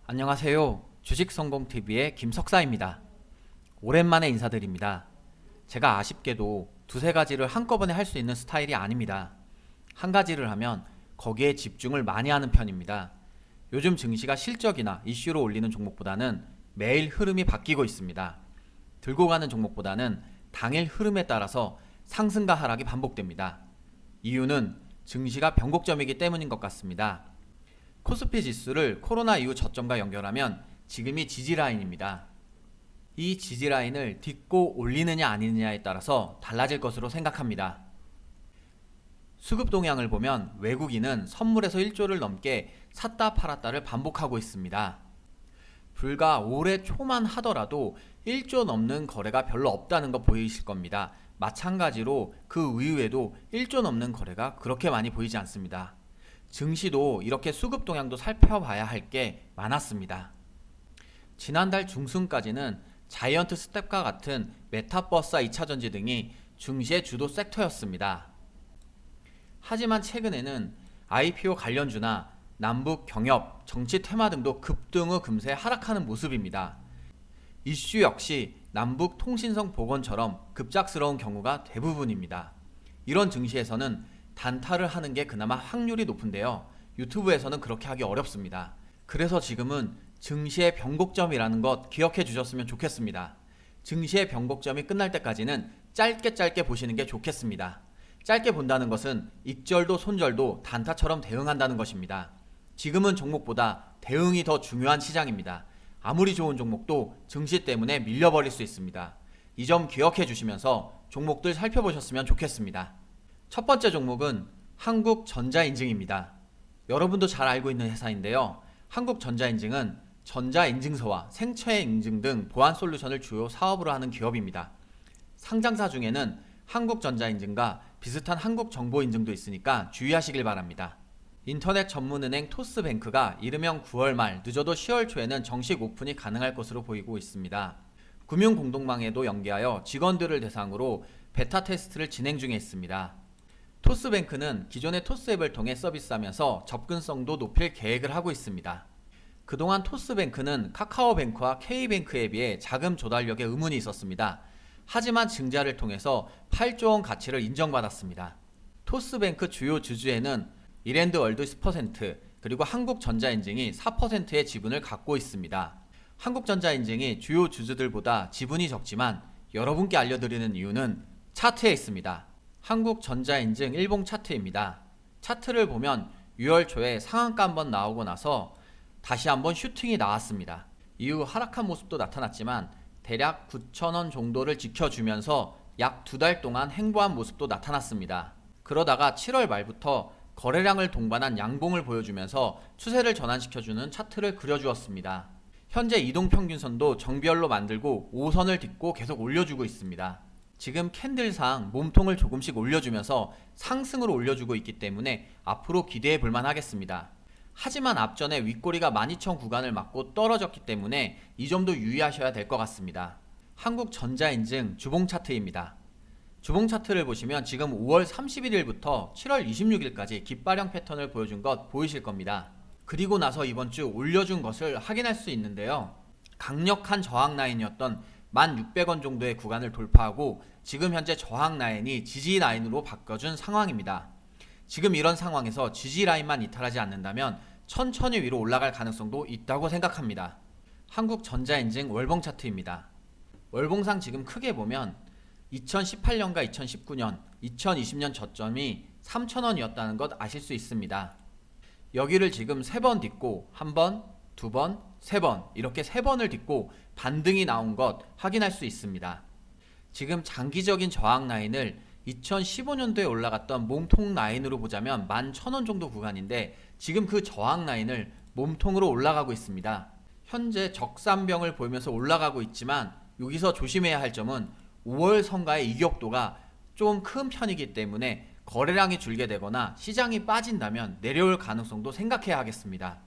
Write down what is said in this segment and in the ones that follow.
안녕하세요. 주식성공TV의 김석사입니다. 오랜만에 인사드립니다. 제가 아쉽게도 두세 가지를 한꺼번에 할 수 있는 스타일이 아닙니다. 한 가지를 하면 거기에 집중을 많이 하는 편입니다. 요즘 증시가 실적이나 이슈로 올리는 종목보다는 매일 흐름이 바뀌고 있습니다. 들고 가는 종목보다는 당일 흐름에 따라서 상승과 하락이 반복됩니다. 이유는 증시가 변곡점이기 때문인 것 같습니다. 코스피 지수를 코로나 이후 저점과 연결하면 지금이 지지라인입니다. 이 지지라인을 딛고 올리느냐 아니느냐에 따라서 달라질 것으로 생각합니다. 수급 동향을 보면 외국인은 선물에서 1조를 넘게 샀다 팔았다를 반복하고 있습니다. 불과 올해 초만 하더라도 1조 넘는 거래가 별로 없다는 거 보이실 겁니다. 마찬가지로 그 이후에도 1조 넘는 거래가 그렇게 많이 보이지 않습니다. 증시도 이렇게 수급 동향도 살펴봐야 할 게 많았습니다. 지난달 중순까지는 자이언트 스텝과 같은 메타버스와 2차전지 등이 증시의 주도 섹터였습니다. 하지만 최근에는 IPO 관련주나 남북 경협, 정치 테마 등도 급등 후 금세 하락하는 모습입니다. 이슈 역시 남북 통신성 복원처럼 급작스러운 경우가 대부분입니다. 이런 증시에서는 단타를 하는 게 그나마 확률이 높은데요. 유튜브에서는 그렇게 하기 어렵습니다. 그래서 지금은 증시의 변곡점이라는 것 기억해 주셨으면 좋겠습니다. 증시의 변곡점이 끝날 때까지는 짧게 보시는 게 좋겠습니다. 짧게 본다는 것은 익절도 손절도 단타처럼 대응한다는 것입니다. 지금은 종목보다 대응이 더 중요한 시장입니다. 아무리 좋은 종목도 증시 때문에 밀려버릴 수 있습니다. 이 점 기억해 주시면서 종목들 살펴보셨으면 좋겠습니다. 첫 번째 종목은 한국전자인증입니다. 여러분도 잘 알고 있는 회사인데요. 한국전자인증은 전자인증서와 생체 인증 등 보안 솔루션을 주요 사업으로 하는 기업입니다. 상장사 중에는 한국전자인증과 비슷한 한국정보인증도 있으니까 주의하시길 바랍니다. 인터넷 전문은행 토스뱅크가 이르면 9월 말, 늦어도 10월 초에는 정식 오픈이 가능할 것으로 보이고 있습니다. 금융공동망에도 연계하여 직원들을 대상으로 베타 테스트를 진행 중에 있습니다. 토스뱅크는 기존의 토스앱을 통해 서비스하면서 접근성도 높일 계획을 하고 있습니다. 그동안 토스뱅크는 카카오뱅크와 K뱅크에 비해 자금 조달력에 의문이 있었습니다. 하지만 증자를 통해서 8조 원 가치를 인정받았습니다. 토스뱅크 주요 주주에는 이랜드월드 10%, 그리고 한국전자인증이 4%의 지분을 갖고 있습니다. 한국전자인증이 주요 주주들보다 지분이 적지만 여러분께 알려드리는 이유는 차트에 있습니다. 한국전자인증 일봉 차트입니다. 차트를 보면 6월 초에 상한가 한번 나오고 나서 다시 한번 슈팅이 나왔습니다. 이후 하락한 모습도 나타났지만 대략 9,000원 정도를 지켜주면서 약 2달 동안 횡보한 모습도 나타났습니다. 그러다가 7월 말부터 거래량을 동반한 양봉을 보여주면서 추세를 전환시켜주는 차트를 그려주었습니다. 현재 이동평균선도 정비열로 만들고 5선을 딛고 계속 올려주고 있습니다. 지금 캔들상 몸통을 조금씩 올려주면서 상승으로 올려주고 있기 때문에 앞으로 기대해 볼만 하겠습니다. 하지만 앞전에 윗꼬리가 12,000 구간을 맞고 떨어졌기 때문에 이 점도 유의하셔야 될 것 같습니다. 한국전자인증 주봉 차트입니다. 주봉 차트를 보시면 지금 5월 31일부터 7월 26일까지 깃발형 패턴을 보여준 것 보이실 겁니다. 그리고 나서 이번 주 올려준 것을 확인할 수 있는데요. 강력한 저항 라인이었던 1,600원 정도의 구간을 돌파하고 지금 현재 저항 라인이 지지 라인으로 바꿔준 상황입니다. 지금 이런 상황에서 지지 라인만 이탈하지 않는다면 천천히 위로 올라갈 가능성도 있다고 생각합니다. 한국전자인증 월봉 차트입니다. 월봉상 지금 크게 보면 2018년과 2019년, 2020년 저점이 3,000원이었다는 것 아실 수 있습니다. 여기를 지금 3번 딛고 1번, 2번, 3번 이렇게 3번을 딛고 반등이 나온 것 확인할 수 있습니다. 지금 장기적인 저항 라인을 2015년도에 올라갔던 몸통 라인으로 보자면 11,000원 정도 구간인데 지금 그 저항 라인을 몸통으로 올라가고 있습니다. 현재 적산병을 보이면서 올라가고 있지만 여기서 조심해야 할 점은 5월 선가의 이격도가 좀 큰 편이기 때문에 거래량이 줄게 되거나 시장이 빠진다면 내려올 가능성도 생각해야 하겠습니다.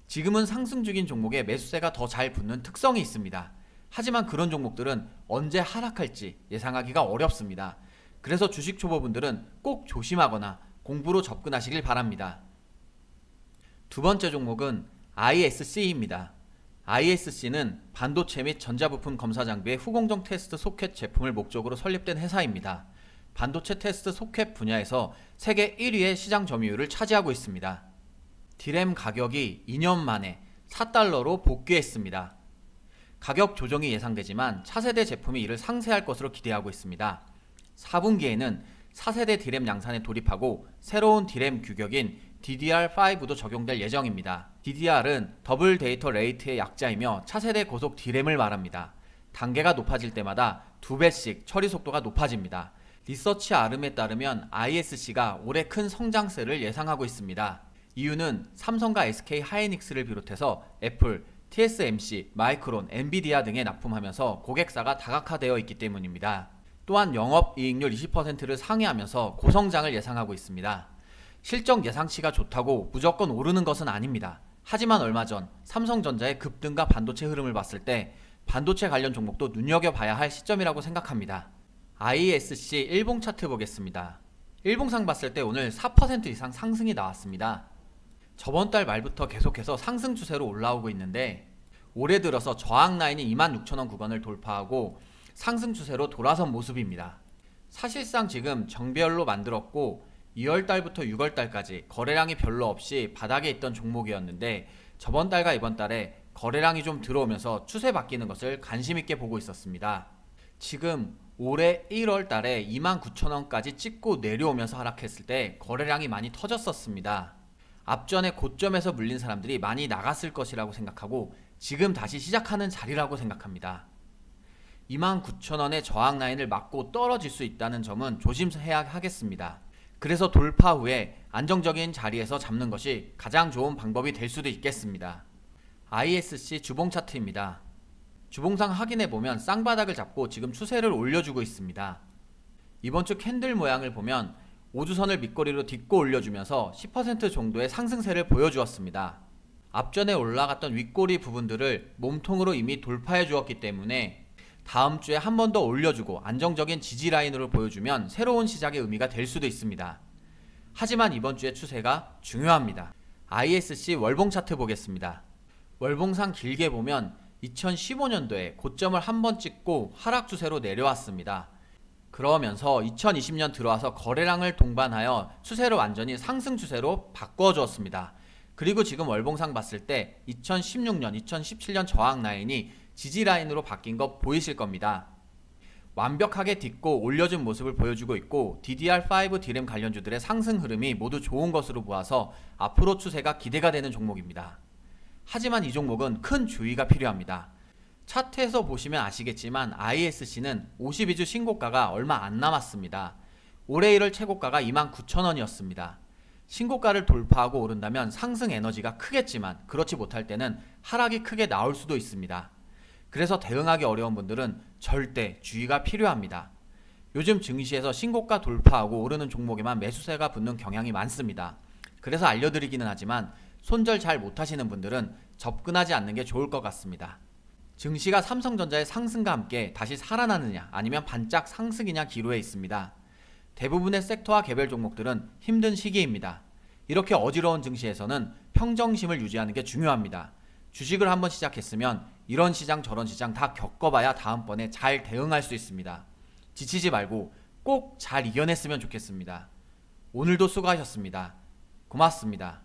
지금은 상승 중인 종목에 매수세가 더 잘 붙는 특성이 있습니다. 하지만 그런 종목들은 언제 하락할지 예상하기가 어렵습니다. 그래서 주식 초보분들은 꼭 조심하거나 공부로 접근하시길 바랍니다. 두 번째 종목은 ISC입니다. ISC는 반도체 및 전자부품 검사 장비의 후공정 테스트 소켓 제품을 목적으로 설립된 회사입니다. 반도체 테스트 소켓 분야에서 세계 1위의 시장 점유율을 차지하고 있습니다. D램 가격이 2년 만에 4달러로 복귀했습니다. 가격 조정이 예상되지만 차세대 제품이 이를 상쇄할 것으로 기대하고 있습니다. 4분기에는 4세대 D램 양산에 돌입하고 새로운 D램 규격인 DDR5도 적용될 예정입니다. DDR은 더블 데이터 레이트의 약자이며 차세대 고속 D램을 말합니다. 단계가 높아질 때마다 2배씩 처리 속도가 높아집니다. 리서치 아름에 따르면 ISC가 올해 큰 성장세를 예상하고 있습니다. 이유는 삼성과 SK 하이닉스를 비롯해서 애플, TSMC, 마이크론, 엔비디아 등에 납품하면서 고객사가 다각화되어 있기 때문입니다. 또한 영업이익률 20%를 상회하면서 고성장을 예상하고 있습니다. 실적 예상치가 좋다고 무조건 오르는 것은 아닙니다. 하지만 얼마 전 삼성전자의 급등과 반도체 흐름을 봤을 때 반도체 관련 종목도 눈여겨봐야 할 시점이라고 생각합니다. ISC 일봉 차트 보겠습니다. 일봉상 봤을 때 오늘 4% 이상 상승이 나왔습니다. 저번 달 말부터 계속해서 상승 추세로 올라오고 있는데 올해 들어서 저항 라인이 26,000원 구간을 돌파하고 상승 추세로 돌아선 모습입니다. 사실상 지금 정배열로 만들었고 2월달부터 6월달까지 거래량이 별로 없이 바닥에 있던 종목이었는데 저번 달과 이번 달에 거래량이 좀 들어오면서 추세 바뀌는 것을 관심 있게 보고 있었습니다. 지금 올해 1월 달에 29,000원까지 찍고 내려오면서 하락했을 때 거래량이 많이 터졌었습니다. 앞전에 고점에서 물린 사람들이 많이 나갔을 것이라고 생각하고 지금 다시 시작하는 자리라고 생각합니다. 29,000원의 저항 라인을 맞고 떨어질 수 있다는 점은 조심해야 하겠습니다. 그래서 돌파 후에 안정적인 자리에서 잡는 것이 가장 좋은 방법이 될 수도 있겠습니다. ISC 주봉 차트입니다. 주봉상 확인해보면 쌍바닥을 잡고 지금 추세를 올려주고 있습니다. 이번 주 캔들 모양을 보면 5주선을 밑거리로 딛고 올려주면서 10% 정도의 상승세를 보여주었습니다. 앞전에 올라갔던 윗꼬리 부분들을 몸통으로 이미 돌파해 주었기 때문에 다음 주에 한 번 더 올려주고 안정적인 지지 라인으로 보여주면 새로운 시작의 의미가 될 수도 있습니다. 하지만 이번 주의 추세가 중요합니다. ISC 월봉 차트 보겠습니다. 월봉상 길게 보면 2015년도에 고점을 한 번 찍고 하락 추세로 내려왔습니다. 그러면서 2020년 들어와서 거래량을 동반하여 추세를 완전히 상승 추세로 바꿔주었습니다. 그리고 지금 월봉상 봤을 때 2016년, 2017년 저항 라인이 지지 라인으로 바뀐 거 보이실 겁니다. 완벽하게 딛고 올려준 모습을 보여주고 있고 DDR5 D램 관련주들의 상승 흐름이 모두 좋은 것으로 보아서 앞으로 추세가 기대가 되는 종목입니다. 하지만 이 종목은 큰 주의가 필요합니다. 차트에서 보시면 아시겠지만 ISC는 52주 신고가가 얼마 안 남았습니다. 올해 1월 최고가가 29,000원이었습니다. 신고가를 돌파하고 오른다면 상승 에너지가 크겠지만 그렇지 못할 때는 하락이 크게 나올 수도 있습니다. 그래서 대응하기 어려운 분들은 절대 주의가 필요합니다. 요즘 증시에서 신고가 돌파하고 오르는 종목에만 매수세가 붙는 경향이 많습니다. 그래서 알려드리기는 하지만 손절 잘 못하시는 분들은 접근하지 않는 게 좋을 것 같습니다. 증시가 삼성전자의 상승과 함께 다시 살아나느냐 아니면 반짝 상승이냐 기로에 있습니다. 대부분의 섹터와 개별 종목들은 힘든 시기입니다. 이렇게 어지러운 증시에서는 평정심을 유지하는 게 중요합니다. 주식을 한번 시작했으면 이런 시장 저런 시장 다 겪어봐야 다음번에 잘 대응할 수 있습니다. 지치지 말고 꼭 잘 이겨냈으면 좋겠습니다. 오늘도 수고하셨습니다. 고맙습니다.